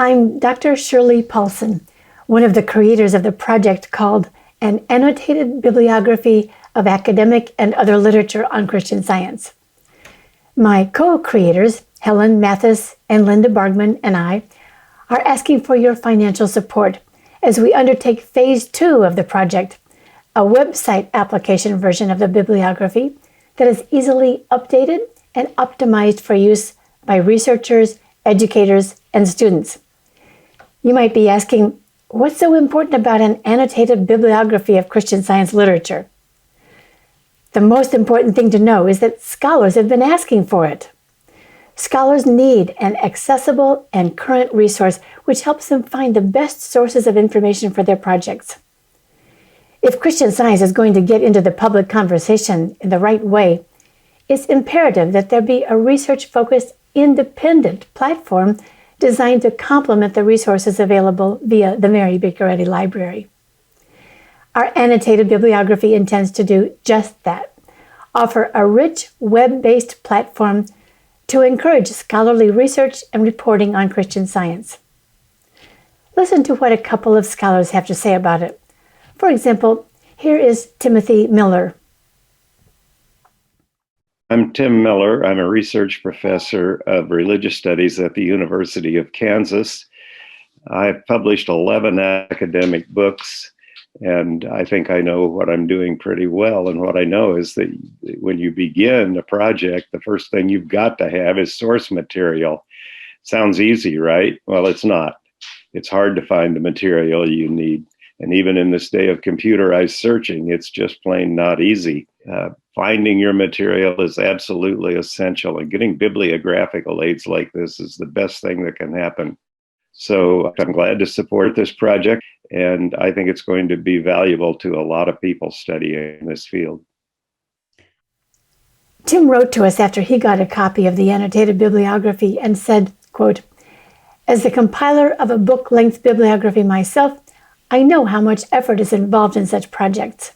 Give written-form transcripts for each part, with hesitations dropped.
I'm Dr. Shirley Paulson, one of the creators of the project called An Annotated Bibliography of Academic and Other Literature on Christian Science. My co-creators, Helen Linda Bargman, and I, are asking for your financial support as we undertake phase 2 of the project, a website application version of the bibliography that is easily updated and optimized for use by researchers, educators, and students. You might be asking, what's so important about an annotated bibliography of Christian Science literature? The most important thing to know is that scholars have been asking for it. Scholars need an accessible and current resource which helps them find the best sources of information for their projects. If Christian Science is going to get into the public conversation in the right way, it's imperative that there be a research-focused, independent platform designed to complement the resources available via the Mary Baker Eddy Library. Our annotated bibliography intends to do just that, offer a rich web-based platform to encourage scholarly research and reporting on Christian Science. Listen to what a couple of scholars have to say about it. For example, here is Timothy Miller. I'm Tim Miller. I'm a research professor of religious studies at the University of Kansas. I've published 11 academic books, and I think I know what I'm doing pretty well. And what I know is that when you begin a project, the first thing you've got to have is source material. Sounds easy, right? Well, it's not. It's hard to find the material you need. And even in this day of computerized searching, it's just plain not easy. Finding your material is absolutely essential, and getting bibliographical aids like this is the best thing that can happen. So I'm glad to support this project, and I think it's going to be valuable to a lot of people studying this field. Tim wrote to us after he got a copy of the annotated bibliography and said, quote, "As the compiler of a book-length bibliography myself, I know how much effort is involved in such projects.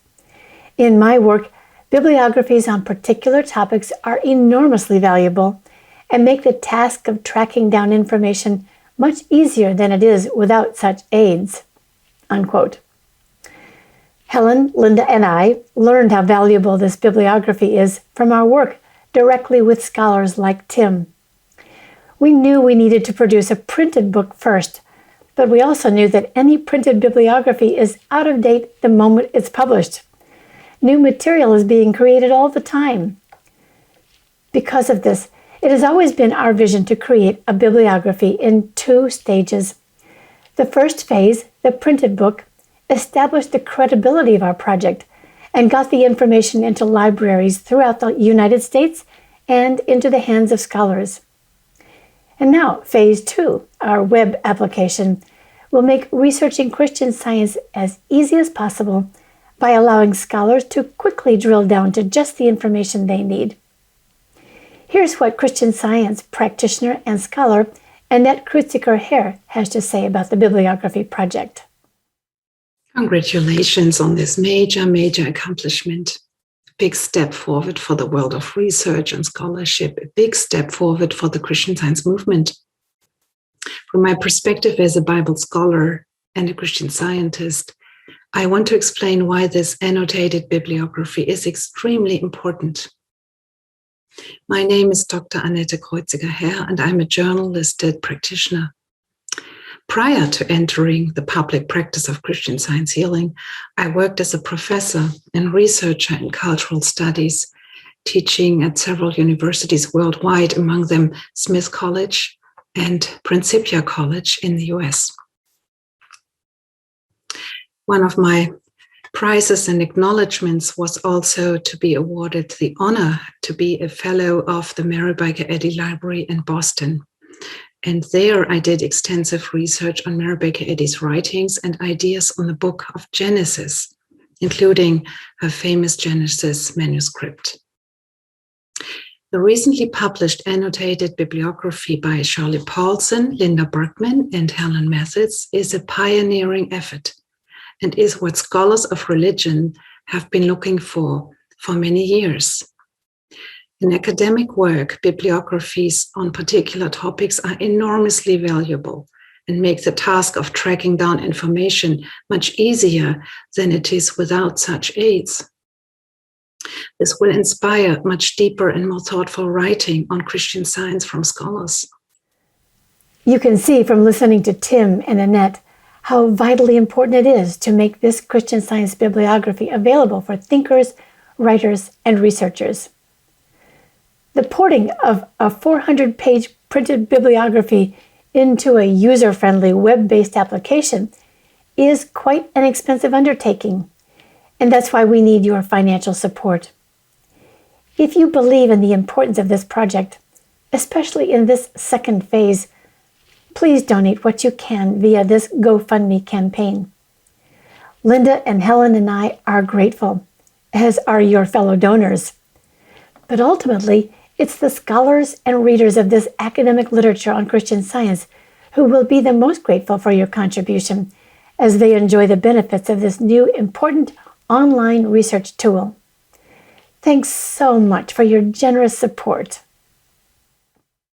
In my work, bibliographies on particular topics are enormously valuable and make the task of tracking down information much easier than it is without such aids." Unquote. Helen, Linda, and I learned how valuable this bibliography is from our work directly with scholars like Tim. We knew we needed to produce a printed book first, but we also knew that any printed bibliography is out of date the moment it's published. New material is being created all the time. Because of this, it has always been our vision to create a bibliography in 2 stages. The first phase, the printed book, established the credibility of our project and got the information into libraries throughout the United States and into the hands of scholars. And now, phase 2, our web application, will make researching Christian Science as easy as possible by allowing scholars to quickly drill down to just the information they need. Here's what Christian Science practitioner and scholar Annette Kreutziger-Herr has to say about the bibliography project. Congratulations on this major accomplishment. A big step forward for the world of research and scholarship, a big step forward for the Christian Science movement. From my perspective as a Bible scholar and a Christian scientist, I want to explain why this annotated bibliography is extremely important. My name is Dr. Anita Koetzeker-Herr, and I'm a journalisted practitioner. Prior to entering the public practice of Christian Science healing, I worked as a professor and researcher in cultural studies, teaching at several universities worldwide, among them Smith College and Principia College in the US. One of my prizes and acknowledgements was also to be awarded the honor to be a fellow of the Mary Baker Eddy Library in Boston. And there I did extensive research on Mary Baker Eddy's writings and ideas on the book of Genesis, including her famous Genesis manuscript. The recently published annotated bibliography by Shirley Paulson, Linda Bargman, and Helen Linda is a pioneering effort and is what scholars of religion have been looking for many years. In academic work, bibliographies on particular topics are enormously valuable and make the task of tracking down information much easier than it is without such aids. This will inspire much deeper and more thoughtful writing on Christian Science from scholars. You can see from listening to Tim and Annette how vitally important it is to make this Christian Science bibliography available for thinkers, writers, and researchers. The porting of a 400-page printed bibliography into a user-friendly web-based application is quite an expensive undertaking, and that's why we need your financial support. If you believe in the importance of this project, especially in this second phase, please donate what you can via this GoFundMe campaign. Linda and Helen and I are grateful, as are your fellow donors. But ultimately, it's the scholars and readers of this academic literature on Christian Science who will be the most grateful for your contribution as they enjoy the benefits of this new important online research tool. Thanks so much for your generous support.